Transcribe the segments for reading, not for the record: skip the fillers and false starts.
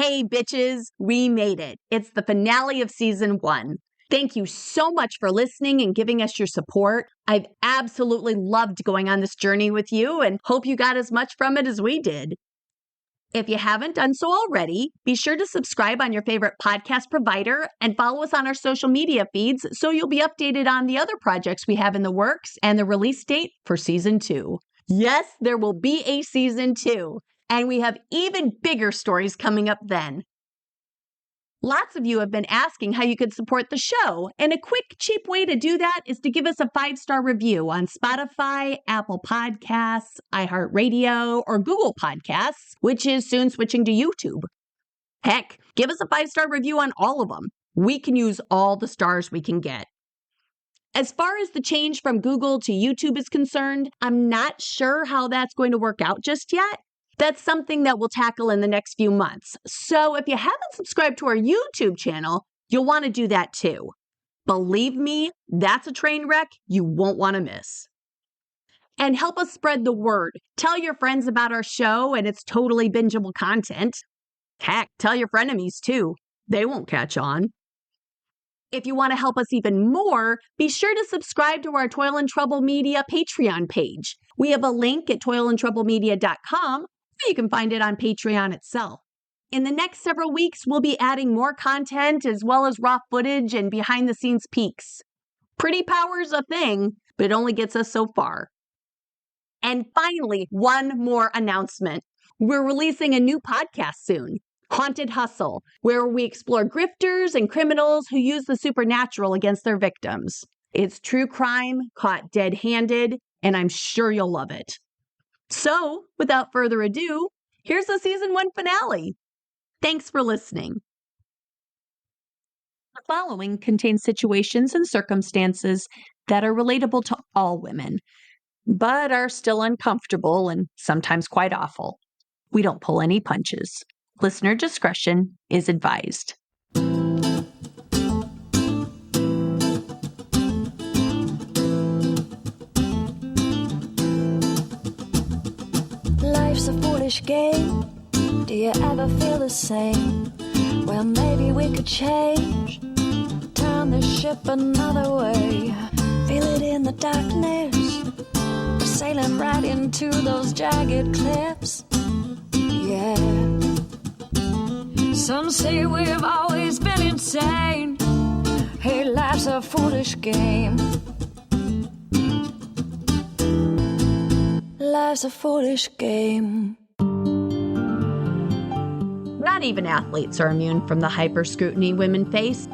Hey, bitches, we made it. It's the finale of season 1. Thank you so much for listening and giving us your support. I've absolutely loved going on this journey with you and hope you got as much from it as we did. If you haven't done so already, be sure to subscribe on your favorite podcast provider and follow us on our social media feeds so you'll be updated on the other projects we have in the works and the release date for season 2. Yes, there will be a season 2, and we have even bigger stories coming up then. Lots of you have been asking how you could support the show, and a quick, cheap way to do that is to give us a 5-star review on Spotify, Apple Podcasts, iHeartRadio, or Google Podcasts, which is soon switching to YouTube. Heck, give us a 5-star review on all of them. We can use all the stars we can get. As far as the change from Google to YouTube is concerned, I'm not sure how that's going to work out just yet. That's something that we'll tackle in the next few months. So if you haven't subscribed to our YouTube channel, you'll want to do that too. Believe me, that's a train wreck you won't want to miss. And help us spread the word. Tell your friends about our show and its totally bingeable content. Heck, tell your frenemies too. They won't catch on. If you want to help us even more, be sure to subscribe to our Toil and Trouble Media Patreon page. We have a link at toilandtroublemedia.com. You can find it on Patreon itself. In the next several weeks, we'll be adding more content as well as raw footage and behind-the-scenes peeks. Pretty power's a thing, but it only gets us so far. And finally, one more announcement. We're releasing a new podcast soon, Haunted Hustle, where we explore grifters and criminals who use the supernatural against their victims. It's true crime caught dead-handed, and I'm sure you'll love it. So, without further ado, here's the season 1 finale. Thanks for listening. The following contains situations and circumstances that are relatable to all women, but are still uncomfortable and sometimes quite awful. We don't pull any punches. Listener discretion is advised. Life's a foolish game. Do you ever feel the same? Well, maybe we could change. Turn the ship another way. Feel it in the darkness. We're sailing right into those jagged cliffs. Yeah. Some say we've always been insane. Hey, life's a foolish game. Life's a foolish game. Not even athletes are immune from the hyper-scrutiny women face.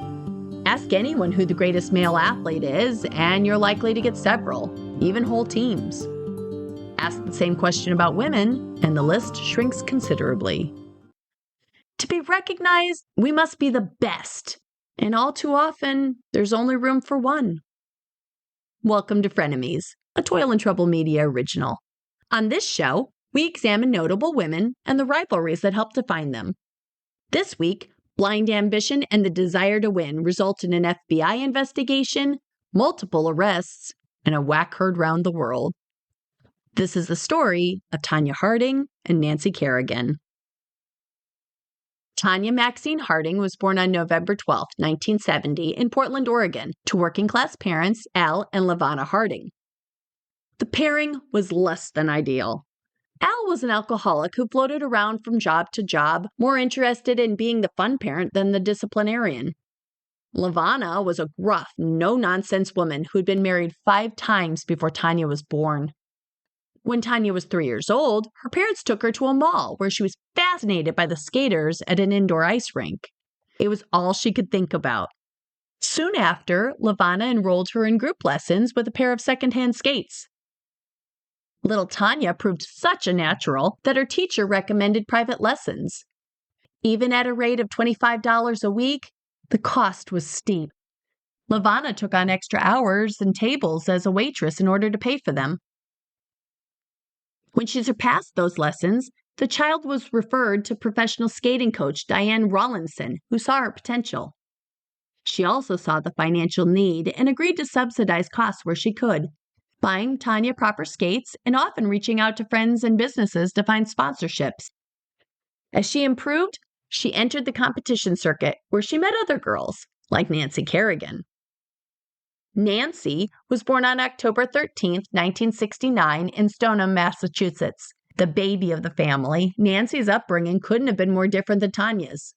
Ask anyone who the greatest male athlete is, and you're likely to get several, even whole teams. Ask the same question about women, and the list shrinks considerably. To be recognized, we must be the best, and all too often, there's only room for one. Welcome to Frenemies, a Toil and Trouble Media original. On this show, we examine notable women and the rivalries that help define them. This week, blind ambition and the desire to win result in an FBI investigation, multiple arrests, and a whack heard round the world. This is the story of Tonya Harding and Nancy Kerrigan. Tonya Maxine Harding was born on November 12, 1970, in Portland, Oregon, to working-class parents Al and LaVonna Harding. The pairing was less than ideal. Al was an alcoholic who floated around from job to job, more interested in being the fun parent than the disciplinarian. LaVonna was a gruff, no-nonsense woman who'd been married 5 times before Tonya was born. When Tonya was 3 years old, her parents took her to a mall where she was fascinated by the skaters at an indoor ice rink. It was all she could think about. Soon after, LaVonna enrolled her in group lessons with a pair of secondhand skates. Little Tonya proved such a natural that her teacher recommended private lessons. Even at a rate of $25 a week, the cost was steep. LaVonna took on extra hours and tables as a waitress in order to pay for them. When she surpassed those lessons, the child was referred to professional skating coach Diane Rawlinson, who saw her potential. She also saw the financial need and agreed to subsidize costs where she could, buying Tonya proper skates and often reaching out to friends and businesses to find sponsorships. As she improved, She entered the competition circuit where she met other girls, like Nancy Kerrigan. Nancy was born on October 13, 1969, in Stoneham, Massachusetts. The baby of the family, Nancy's upbringing couldn't have been more different than Tonya's.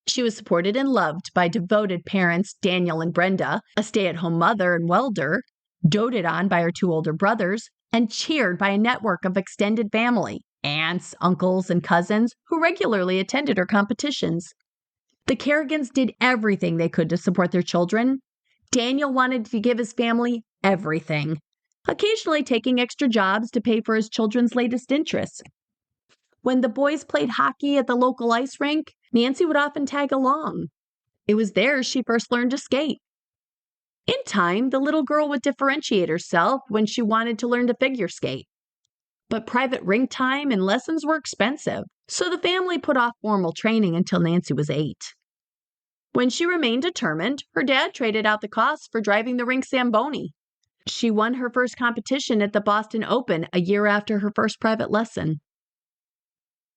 She was supported and loved by devoted parents Daniel and Brenda, a stay-at-home mother and welder, doted on by her two older brothers, and cheered by a network of extended family, aunts, uncles, and cousins who regularly attended her competitions. The Kerrigans did everything they could to support their children. Daniel wanted to give his family everything, occasionally taking extra jobs to pay for his children's latest interests. When the boys played hockey at the local ice rink, Nancy would often tag along. It was there she first learned to skate. In time, the little girl would differentiate herself when she wanted to learn to figure skate. But private rink time and lessons were expensive, so the family put off formal training until Nancy was 8. When she remained determined, her dad traded out the costs for driving the rink Zamboni. She won her first competition at the Boston Open a year after her first private lesson.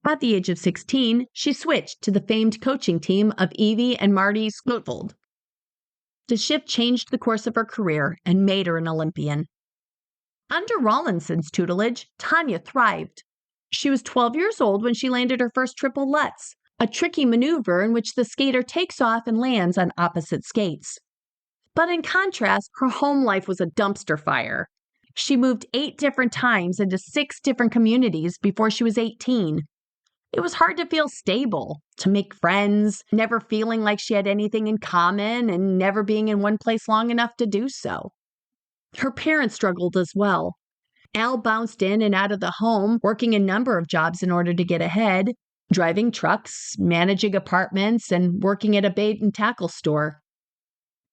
At the age of 16, she switched to the famed coaching team of Evie and Marty Skotvold. The shift changed the course of her career and made her an Olympian. Under Rawlinson's tutelage, Tonya thrived. She was 12 years old when she landed her first triple Lutz, a tricky maneuver in which the skater takes off and lands on opposite skates. But in contrast, her home life was a dumpster fire. She moved 8 different times into 6 different communities before she was 18. It was hard to feel stable, to make friends, never feeling like she had anything in common and never being in one place long enough to do so. Her parents struggled as well. Al bounced in and out of the home, working a number of jobs in order to get ahead, driving trucks, managing apartments, and working at a bait and tackle store.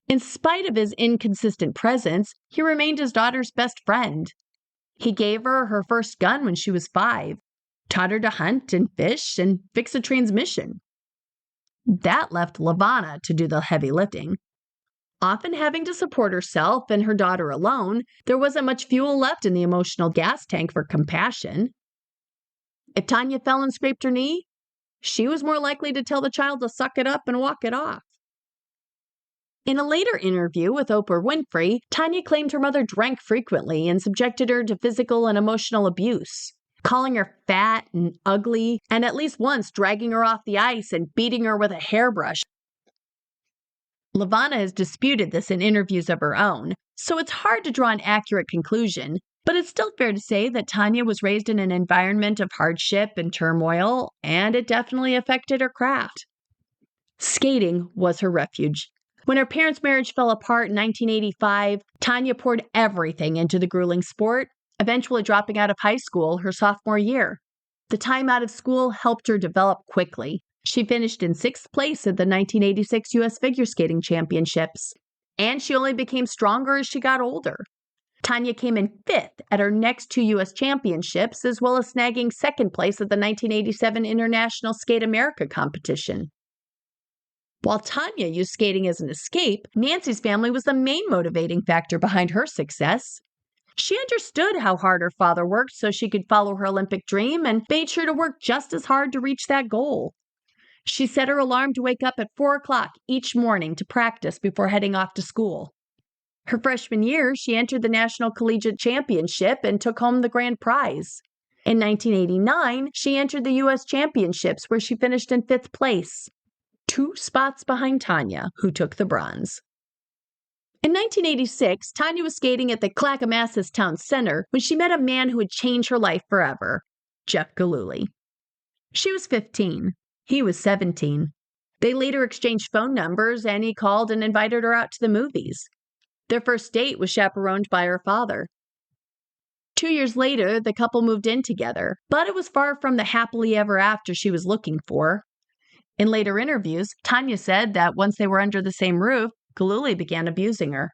In spite of his inconsistent presence, he remained his daughter's best friend. He gave her her first gun when she was 5, taught her to hunt and fish and fix a transmission. That left Levana to do the heavy lifting. Often having to support herself and her daughter alone, there wasn't much fuel left in the emotional gas tank for compassion. If Tonya fell and scraped her knee, she was more likely to tell the child to suck it up and walk it off. In a later interview with Oprah Winfrey, Tonya claimed her mother drank frequently and subjected her to physical and emotional abuse, calling her fat and ugly, and at least once dragging her off the ice and beating her with a hairbrush. Levana has disputed this in interviews of her own, so it's hard to draw an accurate conclusion, but it's still fair to say that Tonya was raised in an environment of hardship and turmoil, and it definitely affected her craft. Skating was her refuge. When her parents' marriage fell apart in 1985, Tonya poured everything into the grueling sport, eventually dropping out of high school her sophomore year. The time out of school helped her develop quickly. She finished in 6th place at the 1986 U.S. Figure Skating Championships, and she only became stronger as she got older. Tonya came in 5th at her next 2 U.S. Championships, as well as snagging 2nd place at the 1987 International Skate America competition. While Tonya used skating as an escape, Nancy's family was the main motivating factor behind her success. She understood how hard her father worked so she could follow her Olympic dream and made sure to work just as hard to reach that goal. She set her alarm to wake up at 4 o'clock each morning to practice before heading off to school. Her freshman year, she entered the National Collegiate Championship and took home the grand prize. In 1989, she entered the U.S. Championships, where she finished in 5th place, 2 spots behind Tonya, who took the bronze. In 1986, Tonya was skating at the Clackamasas Town Center when she met a man who would change her life forever, Jeff Gillooly. She was 15. He was 17. They later exchanged phone numbers, and he called and invited her out to the movies. Their first date was chaperoned by her father. 2 years later, the couple moved in together, but it was far from the happily ever after she was looking for. In later interviews, Tonya said that once they were under the same roof, Gillooly began abusing her.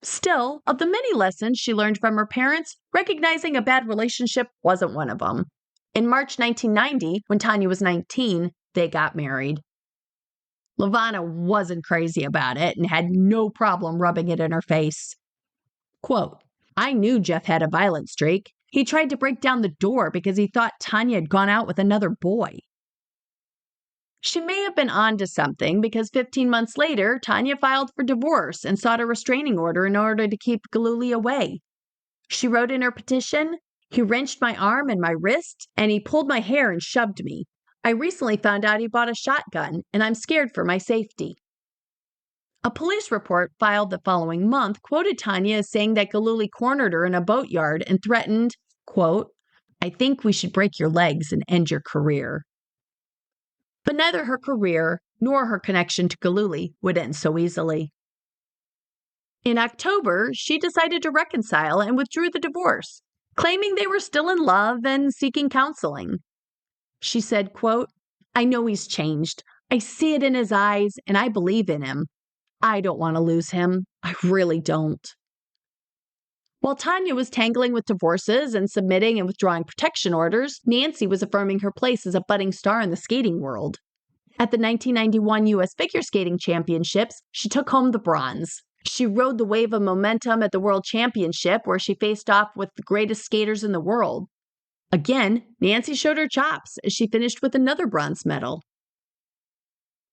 Still, of the many lessons she learned from her parents, recognizing a bad relationship wasn't one of them. In March 1990, when Tonya was 19, they got married. Levana wasn't crazy about it and had no problem rubbing it in her face. Quote, "I knew Jeff had a violent streak. He tried to break down the door because he thought Tonya had gone out with another boy." She may have been onto something because 15 months later, Tonya filed for divorce and sought a restraining order in order to keep Gillooly away. She wrote in her petition, "He wrenched my arm and my wrist, and he pulled my hair and shoved me. I recently found out he bought a shotgun, and I'm scared for my safety." A police report filed the following month quoted Tonya as saying that Gillooly cornered her in a boatyard and threatened, quote, "I think we should break your legs and end your career." But neither her career nor her connection to Gillooly would end so easily. In October, she decided to reconcile and withdrew the divorce, claiming they were still in love and seeking counseling. She said, quote, "I know he's changed. I see it in his eyes, and I believe in him. I don't want to lose him. I really don't." While Tonya was tangling with divorces and submitting and withdrawing protection orders, Nancy was affirming her place as a budding star in the skating world. At the 1991 U.S. Figure Skating Championships, she took home the bronze. She rode the wave of momentum at the World Championship, where she faced off with the greatest skaters in the world. Again, Nancy showed her chops as she finished with another bronze medal.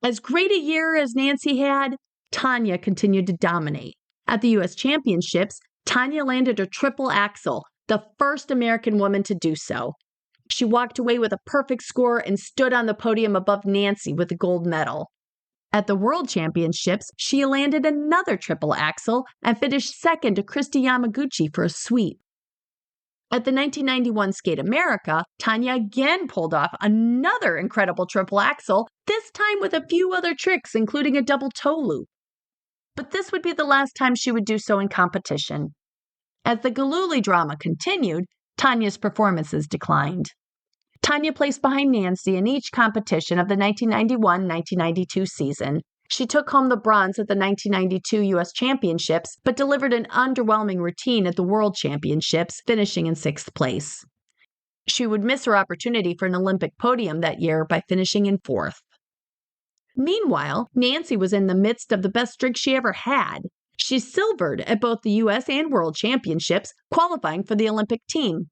As great a year as Nancy had, Tonya continued to dominate. At the U.S. Championships, Tonya landed a triple axel, the first American woman to do so. She walked away with a perfect score and stood on the podium above Nancy with a gold medal. At the World Championships, she landed another triple axel and finished second to Kristi Yamaguchi for a sweep. At the 1991 Skate America, Tonya again pulled off another incredible triple axel, this time with a few other tricks, including a double toe loop. But this would be the last time she would do so in competition. As the Gillooly drama continued, Tonya's performances declined. Tonya placed behind Nancy in each competition of the 1991-1992 season. She took home the bronze at the 1992 U.S. Championships, but delivered an underwhelming routine at the World Championships, finishing in 6th place. She would miss her opportunity for an Olympic podium that year by finishing in 4th. Meanwhile, Nancy was in the midst of the best streak she ever had. She silvered at both the U.S. and World Championships, qualifying for the Olympic team.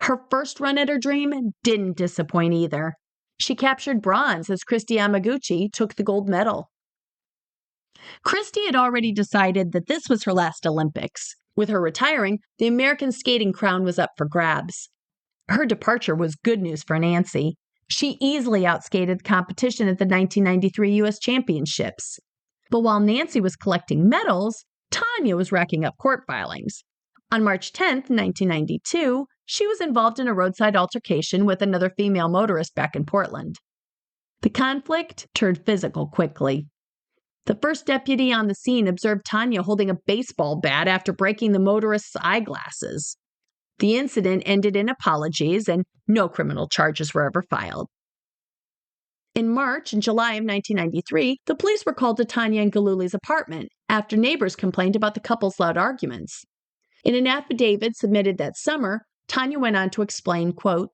Her first run at her dream didn't disappoint either. She captured bronze as Kristi Yamaguchi took the gold medal. Kristi had already decided that this was her last Olympics. With her retiring, the American skating crown was up for grabs. Her departure was good news for Nancy. She easily outskated the competition at the 1993 U.S. Championships. But while Nancy was collecting medals, Tonya was racking up court filings. On March 10, 1992, she was involved in a roadside altercation with another female motorist back in Portland. The conflict turned physical quickly. The first deputy on the scene observed Tonya holding a baseball bat after breaking the motorist's eyeglasses. The incident ended in apologies, and no criminal charges were ever filed. In March and July of 1993, the police were called to Tonya and Gillooly's apartment after neighbors complained about the couple's loud arguments. In an affidavit submitted that summer, Tonya went on to explain, quote,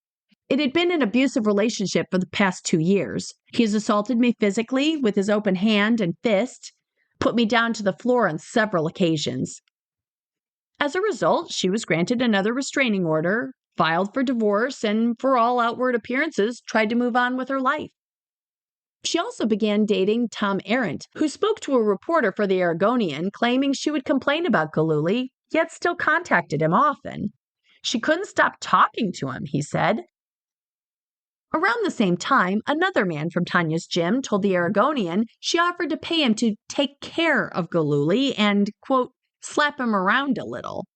"It had been an abusive relationship for the past 2 years. He has assaulted me physically with his open hand and fist, put me down to the floor on several occasions." As a result, she was granted another restraining order, filed for divorce, and for all outward appearances, tried to move on with her life. She also began dating Tom Erin, who spoke to a reporter for the Oregonian, claiming she would complain about Gillooly, yet still contacted him often. She couldn't stop talking to him, he said. Around the same time, another man from Tonya's gym told the Oregonian she offered to pay him to take care of Gillooly and, quote, slap him around a little.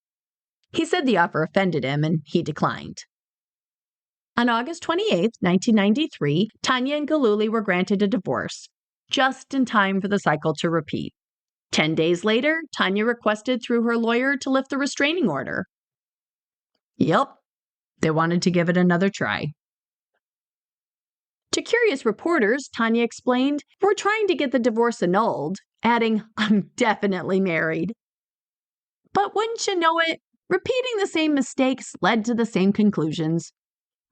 He said the offer offended him and he declined. On August 28, 1993, Tonya and Gillooly were granted a divorce, just in time for the cycle to repeat. 10 days later, Tonya requested through her lawyer to lift the restraining order. Yep, they wanted to give it another try. To curious reporters, Tonya explained, "We're trying to get the divorce annulled," adding, "I'm definitely married." But wouldn't you know it, repeating the same mistakes led to the same conclusions.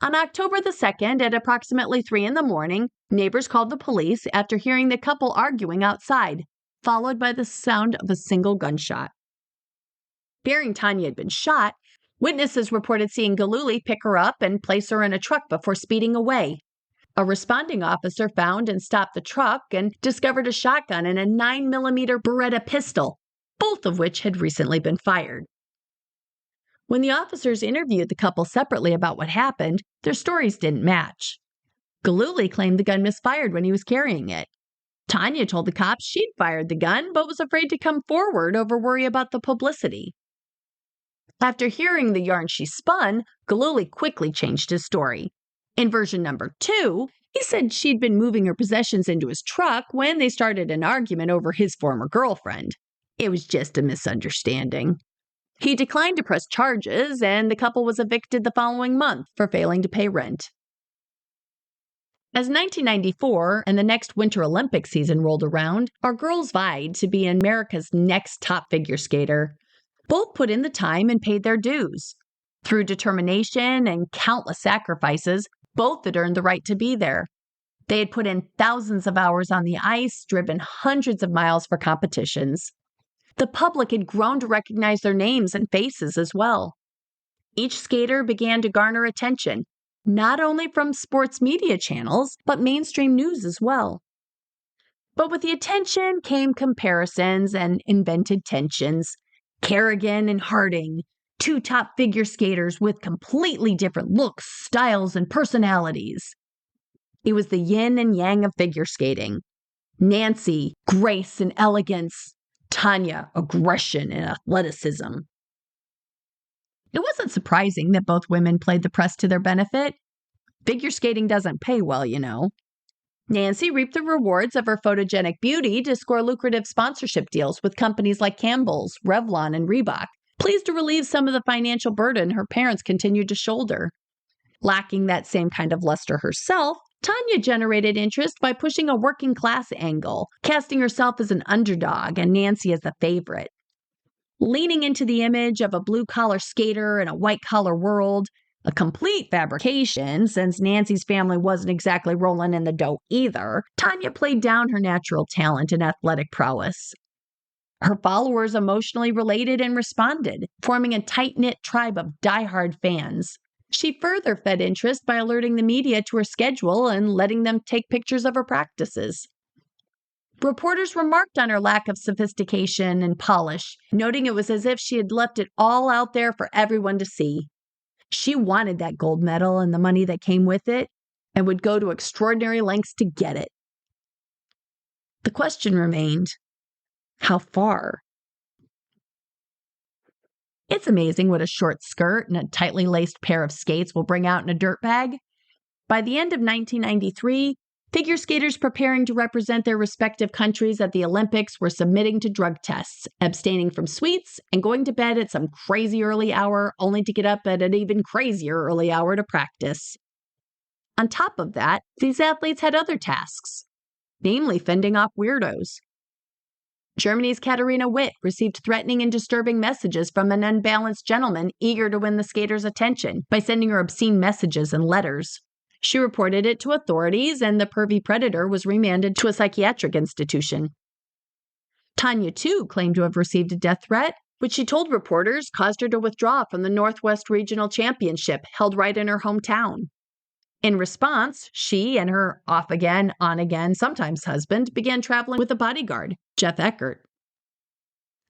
On October the 2nd, at approximately 3 a.m, neighbors called the police after hearing the couple arguing outside, followed by the sound of a single gunshot. Fearing Tonya had been shot, witnesses reported seeing Gillooly pick her up and place her in a truck before speeding away. A responding officer found and stopped the truck and discovered a shotgun and a 9mm Beretta pistol, both of which had recently been fired. When the officers interviewed the couple separately about what happened, their stories didn't match. Gillooly claimed the gun misfired when he was carrying it. Tonya told the cops she'd fired the gun, but was afraid to come forward over worry about the publicity. After hearing the yarn she spun, Gillooly quickly changed his story. In version number 2, he said she'd been moving her possessions into his truck when they started an argument over his former girlfriend. It was just a misunderstanding. He declined to press charges, and the couple was evicted the following month for failing to pay rent. As 1994 and the next Winter Olympic season rolled around, our girls vied to be America's next top figure skater. Both put in the time and paid their dues. Through determination and countless sacrifices, both had earned the right to be there. They had put in thousands of hours on the ice, driven hundreds of miles for competitions. The public had grown to recognize their names and faces as well. Each skater began to garner attention, not only from sports media channels, but mainstream news as well. But with the attention came comparisons and invented tensions. Kerrigan and Harding, two top figure skaters with completely different looks, styles, and personalities. It was the yin and yang of figure skating. Nancy, grace and elegance. Tonya, aggression and athleticism. It wasn't surprising that both women played the press to their benefit. Figure skating doesn't pay well, you know. Nancy reaped the rewards of her photogenic beauty to score lucrative sponsorship deals with companies like Campbell's, Revlon, and Reebok, pleased to relieve some of the financial burden her parents continued to shoulder. Lacking that same kind of luster herself, Tonya generated interest by pushing a working class angle, casting herself as an underdog and Nancy as the favorite. Leaning into the image of a blue-collar skater in a white-collar world, a complete fabrication since Nancy's family wasn't exactly rolling in the dough either, Tonya played down her natural talent and athletic prowess. Her followers emotionally related and responded, forming a tight-knit tribe of die-hard fans. She further fed interest by alerting the media to her schedule and letting them take pictures of her practices. Reporters remarked on her lack of sophistication and polish, noting it was as if she had left it all out there for everyone to see. She wanted that gold medal and the money that came with it, and would go to extraordinary lengths to get it. The question remained, how far? It's amazing what a short skirt and a tightly laced pair of skates will bring out in a dirt bag. By the end of 1993, figure skaters preparing to represent their respective countries at the Olympics were submitting to drug tests, abstaining from sweets, and going to bed at some crazy early hour, only to get up at an even crazier early hour to practice. On top of that, these athletes had other tasks, namely fending off weirdos. Germany's Katharina Witt received threatening and disturbing messages from an unbalanced gentleman eager to win the skater's attention by sending her obscene messages and letters. She reported it to authorities, and the pervy predator was remanded to a psychiatric institution. Tonya, too, claimed to have received a death threat, which she told reporters caused her to withdraw from the Northwest Regional Championship held right in her hometown. In response, she and her off-again, on-again, sometimes husband began traveling with a bodyguard, Jeff Eckert.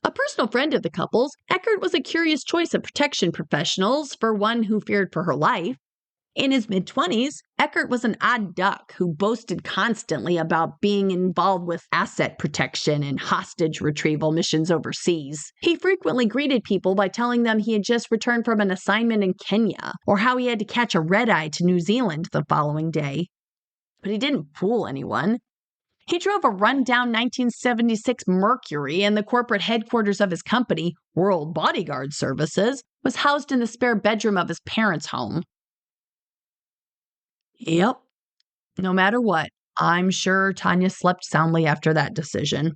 A personal friend of the couple's, Eckert was a curious choice of protection professionals for one who feared for her life. In his mid-20s, Eckert was an odd duck who boasted constantly about being involved with asset protection and hostage retrieval missions overseas. He frequently greeted people by telling them he had just returned from an assignment in Kenya, or how he had to catch a red-eye to New Zealand the following day. But he didn't fool anyone. He drove a run-down 1976 Mercury, and the corporate headquarters of his company, World Bodyguard Services, was housed in the spare bedroom of his parents' home. Yep. No matter what, I'm sure Tonya slept soundly after that decision.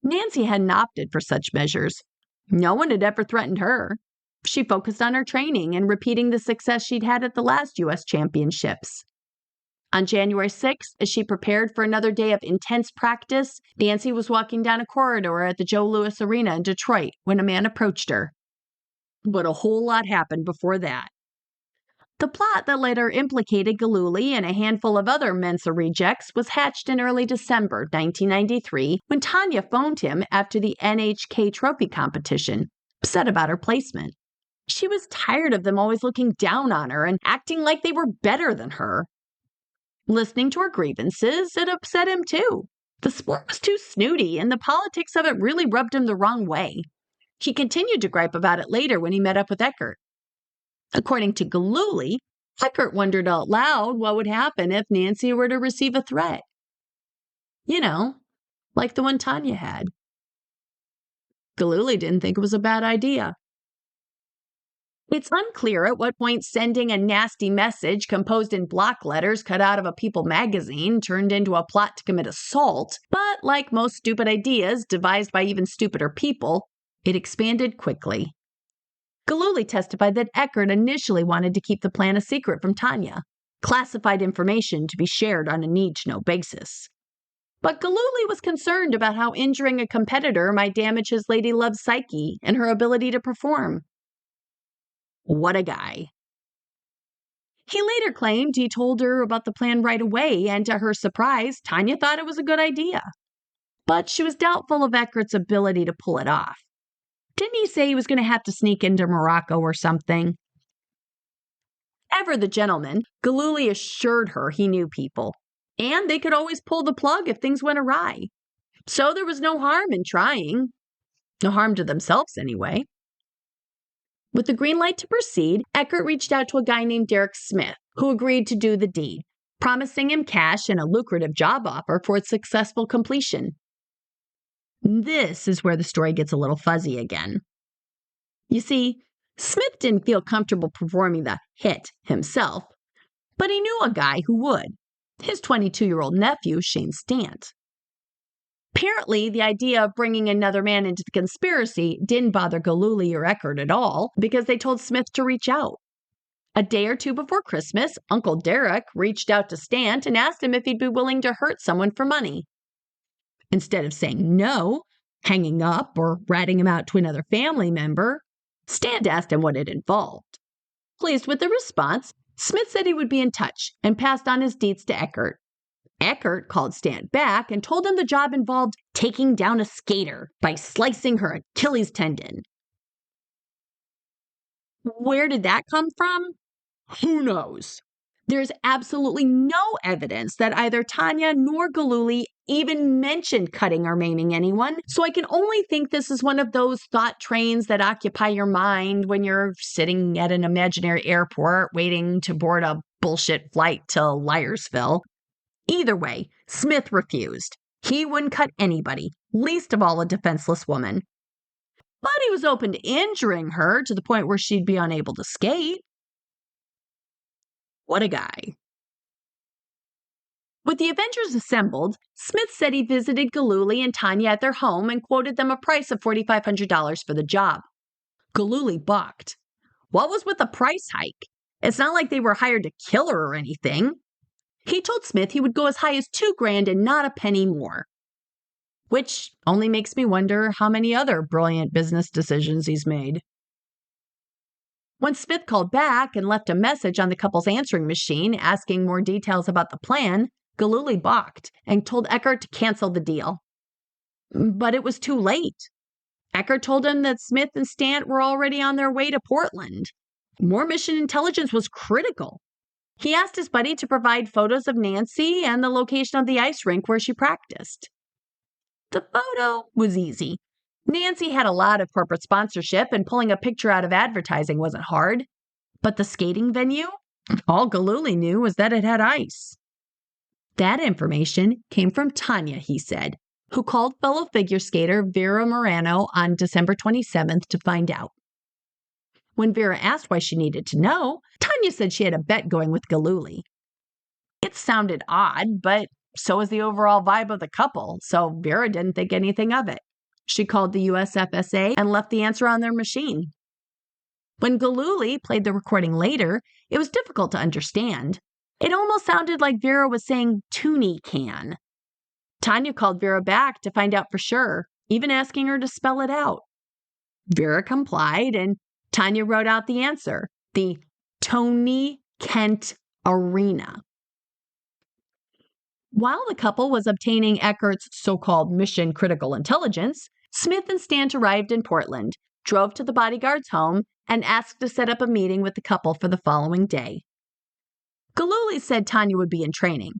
Nancy hadn't opted for such measures. No one had ever threatened her. She focused on her training and repeating the success she'd had at the last U.S. Championships. On January 6th, as she prepared for another day of intense practice, Nancy was walking down a corridor at the Joe Louis Arena in Detroit when a man approached her. But a whole lot happened before that. The plot that later implicated Galuli and a handful of other Mensa rejects was hatched in early December 1993 when Tonya phoned him after the NHK trophy competition, upset about her placement. She was tired of them always looking down on her and acting like they were better than her. Listening to her grievances, it upset him too. The sport was too snooty, and the politics of it really rubbed him the wrong way. He continued to gripe about it later when he met up with Eckert. According to Galuli, Eckert wondered out loud what would happen if Nancy were to receive a threat. You know, like the one Tonya had. Galuli didn't think it was a bad idea. It's unclear at what point sending a nasty message composed in block letters cut out of a People magazine turned into a plot to commit assault, but like most stupid ideas devised by even stupider people, it expanded quickly. Galuli testified that Eckert initially wanted to keep the plan a secret from Tonya, classified information to be shared on a need-to-know basis. But Galuli was concerned about how injuring a competitor might damage his lady love's psyche and her ability to perform. What a guy. He later claimed he told her about the plan right away, and to her surprise, Tonya thought it was a good idea. But she was doubtful of Eckert's ability to pull it off. Didn't he say he was going to have to sneak into Morocco or something? Ever the gentleman, Galuli assured her he knew people, and they could always pull the plug if things went awry. So there was no harm in trying. No harm to themselves, anyway. With the green light to proceed, Eckert reached out to a guy named Derek Smith, who agreed to do the deed, promising him cash and a lucrative job offer for its successful completion. This is where the story gets a little fuzzy again. You see, Smith didn't feel comfortable performing the hit himself, but he knew a guy who would, his 22-year-old nephew, Shane Stant. Apparently, the idea of bringing another man into the conspiracy didn't bother Galuli or Eckert at all because they told Smith to reach out. A day or two before Christmas, Uncle Derek reached out to Stant and asked him if he'd be willing to hurt someone for money. Instead of saying no, hanging up, or ratting him out to another family member, Stant asked him what it involved. Pleased with the response, Smith said he would be in touch and passed on his deeds to Eckert. Eckert called Stant back and told him the job involved taking down a skater by slicing her Achilles tendon. Where did that come from? Who knows? There's absolutely no evidence that either Tonya nor Galuli even mentioned cutting or maiming anyone, so I can only think this is one of those thought trains that occupy your mind when you're sitting at an imaginary airport waiting to board a bullshit flight to Liarsville. Either way, Smith refused. He wouldn't cut anybody, least of all a defenseless woman. But he was open to injuring her to the point where she'd be unable to skate. What a guy. With the Avengers assembled, Smith said he visited Galuli and Tonya at their home and quoted them a price of $4,500 for the job. Galuli balked. What was with the price hike? It's not like they were hired to kill her or anything. He told Smith he would go as high as $2,000 and not a penny more. Which only makes me wonder how many other brilliant business decisions he's made. When Smith called back and left a message on the couple's answering machine asking more details about the plan, Galuli balked and told Eckert to cancel the deal. But it was too late. Eckert told him that Smith and Stant were already on their way to Portland. More mission intelligence was critical. He asked his buddy to provide photos of Nancy and the location of the ice rink where she practiced. The photo was easy. Nancy had a lot of corporate sponsorship, and pulling a picture out of advertising wasn't hard. But the skating venue? All Galuli knew was that it had ice. That information came from Tonya, he said, who called fellow figure skater Vera Morano on December 27th to find out. When Vera asked why she needed to know, Tonya said she had a bet going with Galuli. It sounded odd, but so was the overall vibe of the couple, so Vera didn't think anything of it. She called the USFSA and left the answer on their machine. When Galuli played the recording later, it was difficult to understand. It almost sounded like Vera was saying "Toonie can." Tonya called Vera back to find out for sure, even asking her to spell it out. Vera complied, and Tonya wrote out the answer, the Tony Kent Arena. While the couple was obtaining Eckert's so-called mission-critical intelligence, Smith and Stant arrived in Portland, drove to the bodyguard's home, and asked to set up a meeting with the couple for the following day. Gillooly said Tonya would be in training,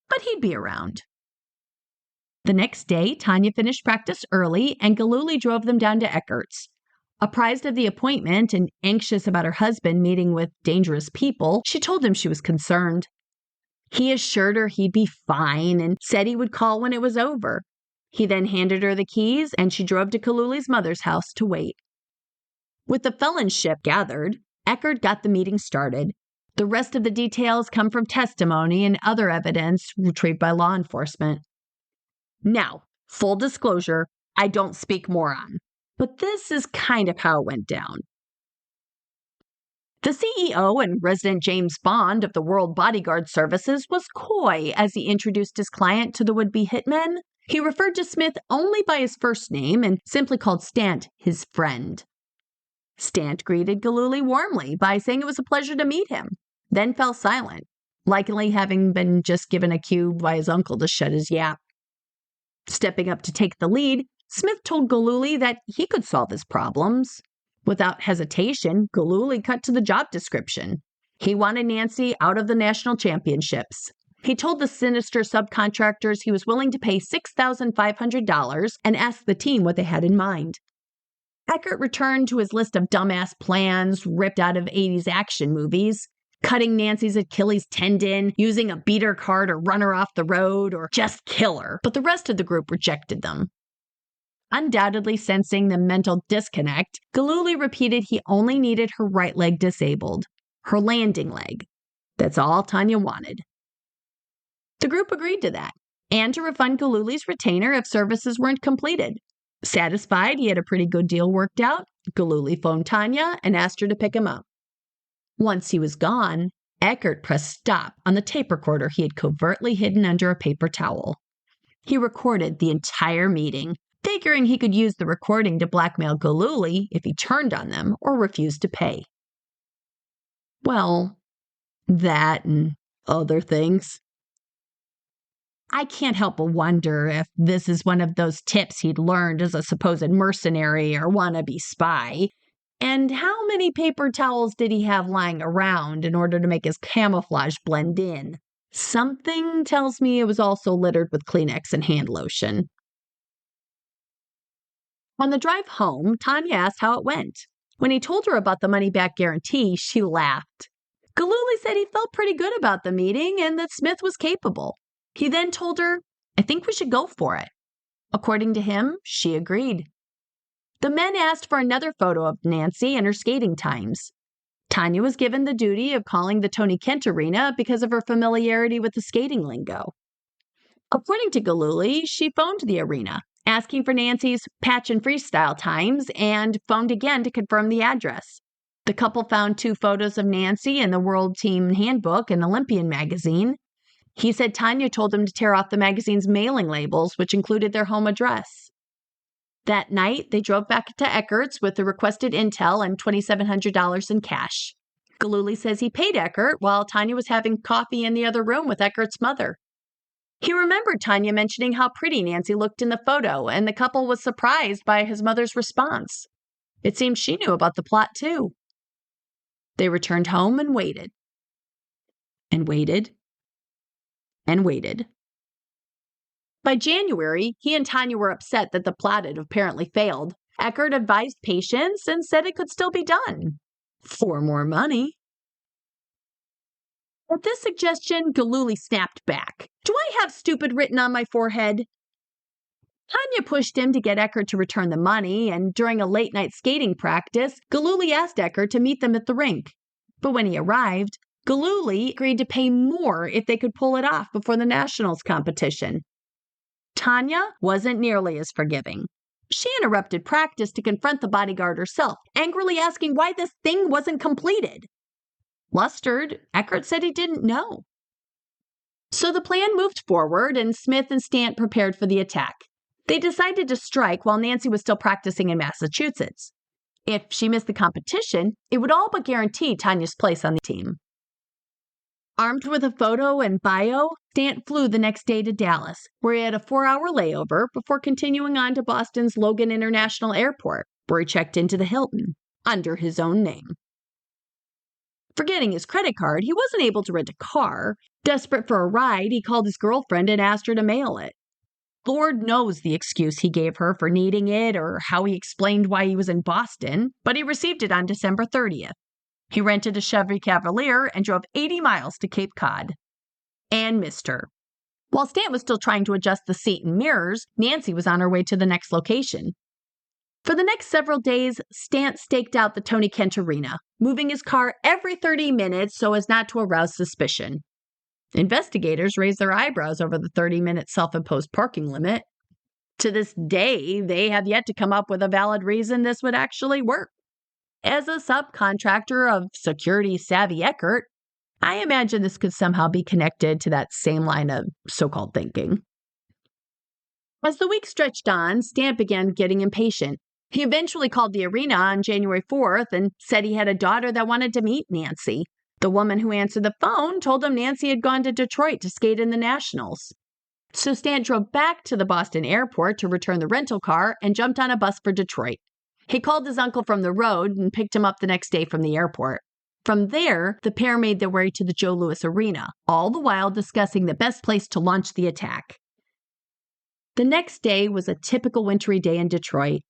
but he'd be around. The next day, Tonya finished practice early, and Gillooly drove them down to Eckert's. Apprised of the appointment and anxious about her husband meeting with dangerous people, she told him she was concerned. He assured her he'd be fine and said he would call when it was over. He then handed her the keys, and she drove to Gillooly's mother's house to wait. With the felonship gathered, Eckert got the meeting started. The rest of the details come from testimony and other evidence retrieved by law enforcement. Now, full disclosure, I don't speak moron, but this is kind of how it went down. The CEO and resident James Bond of the World Bodyguard Services was coy as he introduced his client to the would-be hitmen. He referred to Smith only by his first name and simply called Stant his friend. Stant greeted Gillooly warmly by saying it was a pleasure to meet him, then fell silent, likely having been just given a cue by his uncle to shut his yap. Stepping up to take the lead, Smith told Gillooly that he could solve his problems. Without hesitation, Gillooly cut to the job description. He wanted Nancy out of the national championships. He told the sinister subcontractors he was willing to pay $6,500 and asked the team what they had in mind. Eckert returned to his list of dumbass plans ripped out of 80s action movies. Cutting Nancy's Achilles tendon, using a beater car to run her off the road, or just kill her. But the rest of the group rejected them. Undoubtedly sensing the mental disconnect, Gillooly repeated he only needed her right leg disabled, her landing leg. That's all Tonya wanted. The group agreed to that, and to refund Gillooly's retainer if services weren't completed. Satisfied he had a pretty good deal worked out, Gillooly phoned Tonya and asked her to pick him up. Once he was gone, Eckert pressed stop on the tape recorder he had covertly hidden under a paper towel. He recorded the entire meeting, figuring he could use the recording to blackmail Gillooly if he turned on them or refused to pay. Well, that and other things. I can't help but wonder if this is one of those tips he'd learned as a supposed mercenary or wannabe spy. And how many paper towels did he have lying around in order to make his camouflage blend in? Something tells me it was also littered with Kleenex and hand lotion. On the drive home, Tonya asked how it went. When he told her about the money-back guarantee, she laughed. Gillooly said he felt pretty good about the meeting and that Smith was capable. He then told her, "I think we should go for it." According to him, she agreed. The men asked for another photo of Nancy and her skating times. Tonya was given the duty of calling the Tony Kent Arena because of her familiarity with the skating lingo. According to Gillooly, she phoned the arena, asking for Nancy's patch and freestyle times, and phoned again to confirm the address. The couple found 2 photos of Nancy in the World Team Handbook and Olympian magazine. He said Tonya told him to tear off the magazine's mailing labels, which included their home address. That night, they drove back to Eckert's with the requested intel and $2,700 in cash. Gillooly says he paid Eckert while Tonya was having coffee in the other room with Eckert's mother. He remembered Tonya mentioning how pretty Nancy looked in the photo, and the couple was surprised by his mother's response. It seemed she knew about the plot, too. They returned home and waited. And waited. And waited. By January, he and Tonya were upset that the plot had apparently failed. Eckert advised patience and said it could still be done. For more money. At this suggestion, Gillooly snapped back. "Do I have stupid written on my forehead?" Tonya pushed him to get Eckert to return the money, and during a late-night skating practice, Gillooly asked Eckert to meet them at the rink. But when he arrived, Gillooly agreed to pay more if they could pull it off before the nationals competition. Tonya wasn't nearly as forgiving. She interrupted practice to confront the bodyguard herself, angrily asking why this thing wasn't completed. Flustered, Eckert said he didn't know. So the plan moved forward, and Smith and Stant prepared for the attack. They decided to strike while Nancy was still practicing in Massachusetts. If she missed the competition, it would all but guarantee Tonya's place on the team. Armed with a photo and bio, Stant flew the next day to Dallas, where he had a 4-hour layover before continuing on to Boston's Logan International Airport, where he checked into the Hilton under his own name. Forgetting his credit card, he wasn't able to rent a car. Desperate for a ride, he called his girlfriend and asked her to mail it. Lord knows the excuse he gave her for needing it or how he explained why he was in Boston, but he received it on December 30th. He rented a Chevy Cavalier and drove 80 miles to Cape Cod. And missed her. While Stant was still trying to adjust the seat and mirrors, Nancy was on her way to the next location. For the next several days, Stant staked out the Tony Kent Arena, moving his car every 30 minutes so as not to arouse suspicion. Investigators raised their eyebrows over the 30-minute self-imposed parking limit. To this day, they have yet to come up with a valid reason this would actually work. As a subcontractor of security-savvy Eckert, I imagine this could somehow be connected to that same line of so-called thinking. As the week stretched on, Stant began getting impatient. He eventually called the arena on January 4th and said he had a daughter that wanted to meet Nancy. The woman who answered the phone told him Nancy had gone to Detroit to skate in the Nationals. So Stant drove back to the Boston airport to return the rental car and jumped on a bus for Detroit. He called his uncle from the road and picked him up the next day from the airport. From there, the pair made their way to the Joe Louis Arena, all the while discussing the best place to launch the attack. The next day was a typical wintry day in Detroit.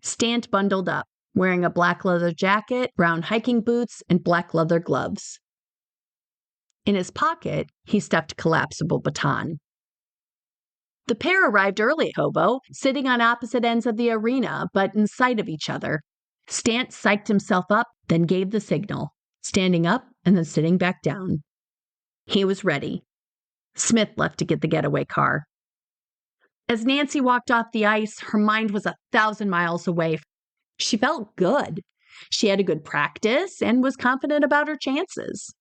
Stant bundled up, wearing a black leather jacket, brown hiking boots, and black leather gloves. In his pocket, he stuffed a collapsible baton. The pair arrived early at Hobo, sitting on opposite ends of the arena, but in sight of each other. Stant psyched himself up, then gave the signal, standing up and then sitting back down. He was ready. Smith left to get the getaway car. As Nancy walked off the ice, her mind was 1,000 miles away. She felt good. She had a good practice and was confident about her chances.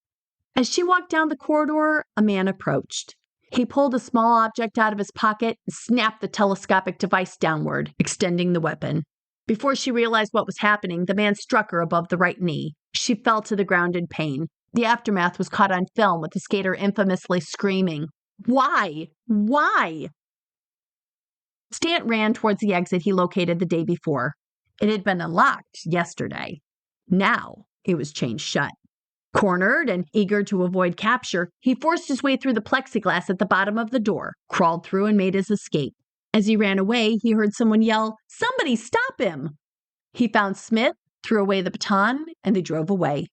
As she walked down the corridor, a man approached. He pulled a small object out of his pocket and snapped the telescopic device downward, extending the weapon. Before she realized what was happening, the man struck her above the right knee. She fell to the ground in pain. The aftermath was caught on film with the skater infamously screaming, "Why? Why?" Stant ran towards the exit he located the day before. It had been unlocked yesterday. Now it was chained shut. Cornered and eager to avoid capture, he forced his way through the plexiglass at the bottom of the door, crawled through and made his escape. As he ran away, he heard someone yell, "Somebody stop him!" He found Smith, threw away the baton, and they drove away.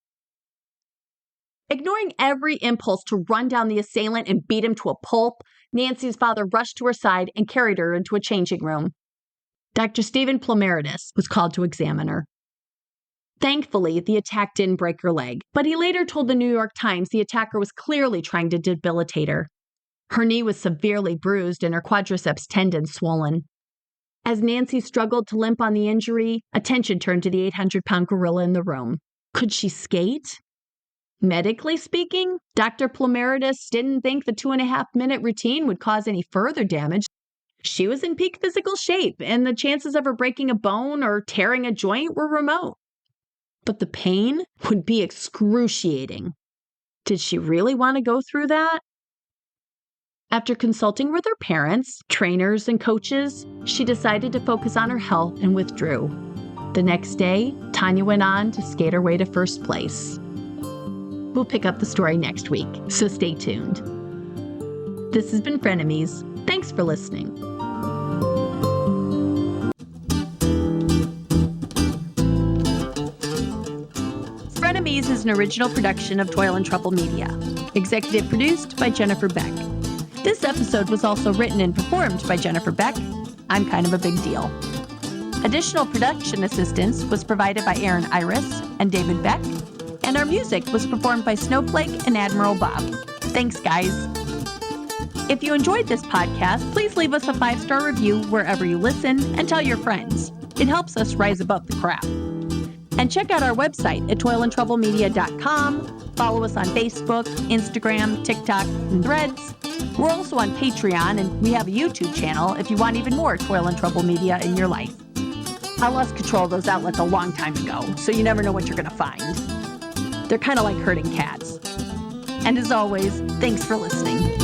Ignoring every impulse to run down the assailant and beat him to a pulp, Nancy's father rushed to her side and carried her into a changing room. Dr. Stephen Plomeritis was called to examine her. Thankfully, the attack didn't break her leg, but he later told the New York Times the attacker was clearly trying to debilitate her. Her knee was severely bruised and her quadriceps tendon swollen. As Nancy struggled to limp on the injury, attention turned to the 800-pound gorilla in the room. Could she skate? Medically speaking, Dr. Plomeritis didn't think the 2.5-minute routine would cause any further damage. She was in peak physical shape, and the chances of her breaking a bone or tearing a joint were remote. But the pain would be excruciating. Did she really want to go through that? After consulting with her parents, trainers, and coaches, she decided to focus on her health and withdrew. The next day, Tonya went on to skate her way to first place. We'll pick up the story next week, so stay tuned. This has been Frenemies. Thanks for listening. Frenemies is an original production of Toil and Trouble Media. Executive produced by Jennifer Beck. This episode was also written and performed by Jennifer Beck. I'm kind of a big deal. Additional production assistance was provided by Erin Iris and David Beck, and our music was performed by Snowflake and Admiral Bob. Thanks, guys. If you enjoyed this podcast, please leave us a 5-star review wherever you listen and tell your friends. It helps us rise above the crap. And check out our website at toilandtroublemedia.com. Follow us on Facebook, Instagram, TikTok, and Threads. We're also on Patreon, and we have a YouTube channel if you want even more Toil and Trouble Media in your life. I lost control of those outlets a long time ago, so you never know what you're going to find. They're kind of like herding cats. And as always, thanks for listening.